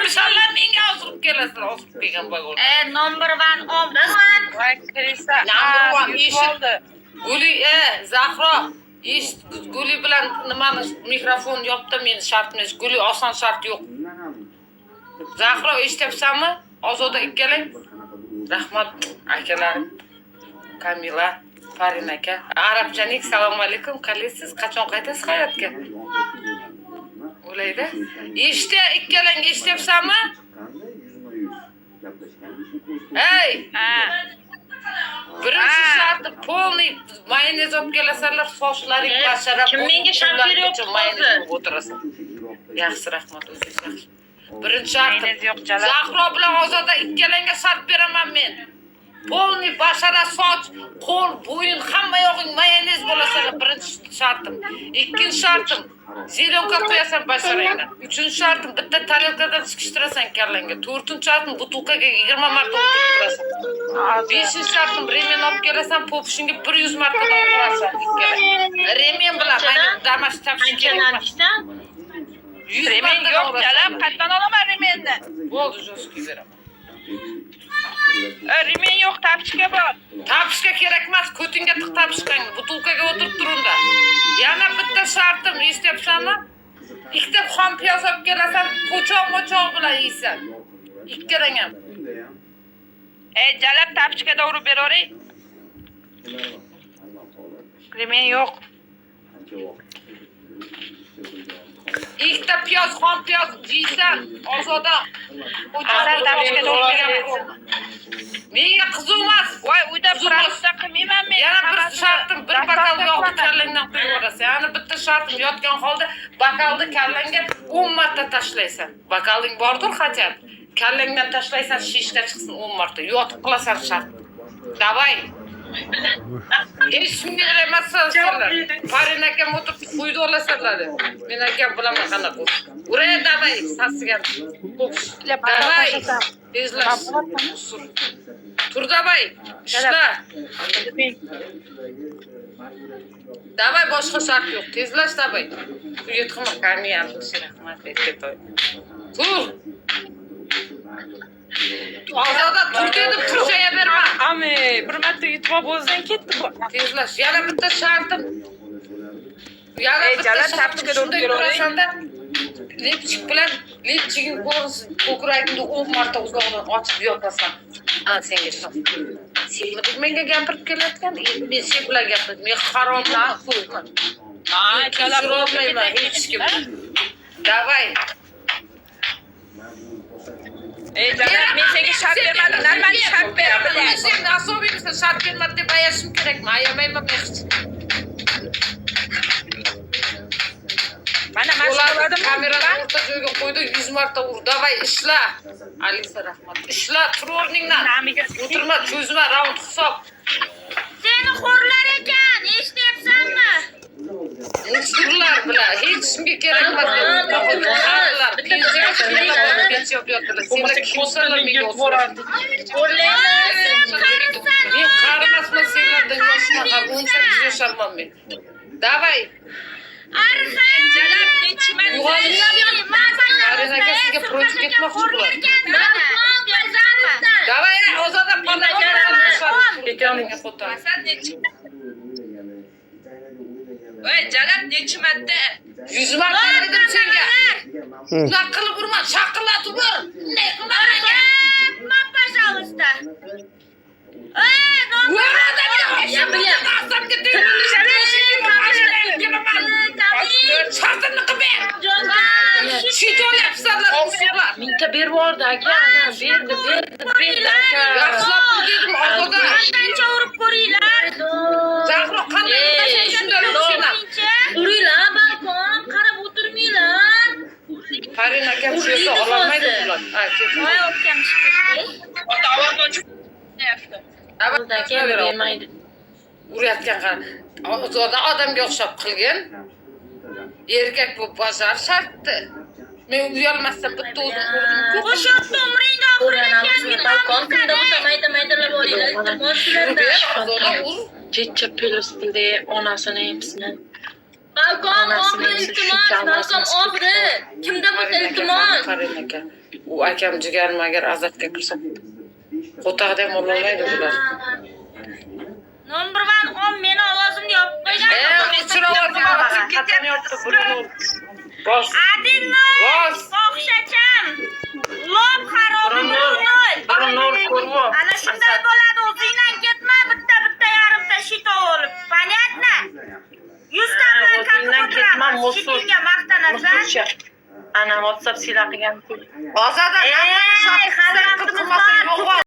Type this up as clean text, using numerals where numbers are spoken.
İnşallah menga osurup kelasizlar, osurup kelgan bo'lgan. Number 1 omdan. Voy Krisa. Number 1 yutib eshit. oldi. Guli, Zahro, eshit. Guli bilan nimani mikrofon yopdi, meni shartimiz. Guli oson shart yo'q. Zahro, eshityapsanmi? Ozoda ikkalang. Rahmat akalarim. Kamila, Farin aka. Arabchanik salom alaykum. Qalaysiz? Qachon qaytasiz hayotga? O'laydi. Ikkalang eshityapsanmi? Hey! Birinchi sharti polniy mayonez olib kelasizlar, sochlaring bashara. Kim menga shart beryapti? Mayonez olib o'tirasan. Yaxshi, rahmat, o'zingiz yaxshi. Birinchi sharti Mayonez yo'q, Jalal. Zahro bilan Ozoda ikkalanga shart beraman men. Polniy bashara, soch, qo'l, bo'yin, hamma yog'ing mayonez bo'lasalar, birinchi shartim. Ikkinchi shartim zelonka qo'yasan basharangga. Uchinchi shartim bitta tarelkadan chiqishtirasan kallangga. To'rtinchi shartim butulkaga 20 marta o'tirasan. Beshinchi shartim remen olib kelasan, popishingga 100 martadan urasan ikkalang. Remen bilan mayli damash topishing kerak. Remen yo'q, Jalal, qayerdan olaman remenni? Bo'ldi, jo'ski beraman. Remen yo'q, tapishga bor. Tapishga kerak emas, ko'tingga tiq tapishqang, butulkaga o'tirib turunda. Yana bitta shartim, eshityapsanmi? Ikkita xom piyoz olib kelasan, po'choq bilan yeysan. Ikkalang ham. Jalal, tapishga urib beravering. Remen yo'q. Ikkita piyoz, xom piyoz yeysan, Ozoda. Jalal, tapishga urib beraman. Menga qiziq emas. Voy, uyda prosta qilmayman men. Yana bir shartim, bir bakal yog'ni kallangdan quyib yuborasan. Yana bitta shartim, yotgan holda bakalni kallangga 10 marta tashlaysan. Bakaling bordir hajat. Kallangdan tashlaysan, shishga chiqsin 10 marta. Yotib qilasan shart. Davay. Hech kimga emassan sizlar. Farin akam o'tirib quydi olasanlar. Men akam bilaman qanaqa. Uray davay, sasigan. Davay. Tezlash. Tur davay. Ishla. Davay, boshqa shart yo'q. Tezlash davay. Yetqima kamiyam, rahmat aytdi. Tur. Ozoda tur dedim, turshaya berma. Ami, bir marta yutib olib o'zidan ketdi bu. Tezlash. Yana bitta shartim. Yana bitta Jalal, shartim. tapishga Shunday urib urasanda lepchik bilan lepchiging ko'kragingni 10 marta uzoqdan ochib yotasan. Senga shon. Sen menga gapirib kelayotgan, men sen bilan gapirdim. Men haromdan qo'yman. Jalal, olmayman hech kim. Davay. Jalal, men senga shart bermadim, normal shart beraman. Sen asobingizga shart bermadim deb ayashim kerakmi? Ayamayman men hech. Mana mashqaladim. Kamerani o'rta joyga qo'ydi, 100 marta ur. Davay, ishla. Alisa, rahmat. Ishla, tur o'rningdan. O'tirma, cho'zma, raund hisob. Seni xo'rlar ekan, eshityapsanmi? Mushturlar bilan hech kimga kerak emas. Xalqlar, pensiya yo'qlar. Senlar kimsanlar menga o'tiradi? Men qarimasman senlardan yoshman, 18 yosharman men. Davay. Arxan Jalal, Farin aka sizga protiv ketmoqchilar. Davay, Ozoda Voy, Jalal, nechi marta? 100 marta dedim senga. Unaqa qilib urma, shaqillatib ur. Ne qilaman? Пожалуйста. Minta berib yubordi aka, ana berdi aka. Yaxshilab pul dedim Ozoda. Qancha urib ko'ringlar. Zahro qanday qilsang shunday urishinglar. Uringlar, balkon, qarab o'tirmanglar. Farin akam shu yerda ololmaydi ular. Voy, o'pkam chiqdi. Aka bermaydi. Urayotgan qara. Ozoda odamga o'xshab qilgan. Erkak bu bozor shartdi. Men uyalmasdan bitta o'zim urdim. O'shatda umringda oxirlashgan balkon kunda mayda-maydalab olinglar. Ozoda ur. Ciccia pilosinde onasını hepsini. Balkon oxiri iltimos, balkon oxiri. Kimda bu qarang aka. U akam jigar-magar azobga kirsa. Qo'taqda ham ololmaydi bular. Number 1 meni ovozimni yopib qo'ygan. O'chirib qatam yopdi bularni. Bos. Adinnoy. Bos. Fohishacham. Lob xarobi Nur ko'rvo. Ana shunday bo'ladi, o'zingdan ketma, bitta yarimta shito olib. Понятно? 100 ta bilan o'zingdan ketma, musul. shitinga maqtanasan. Ana WhatsApp sila qilgan. Hozirda Ey, hali vaqtimiz bor.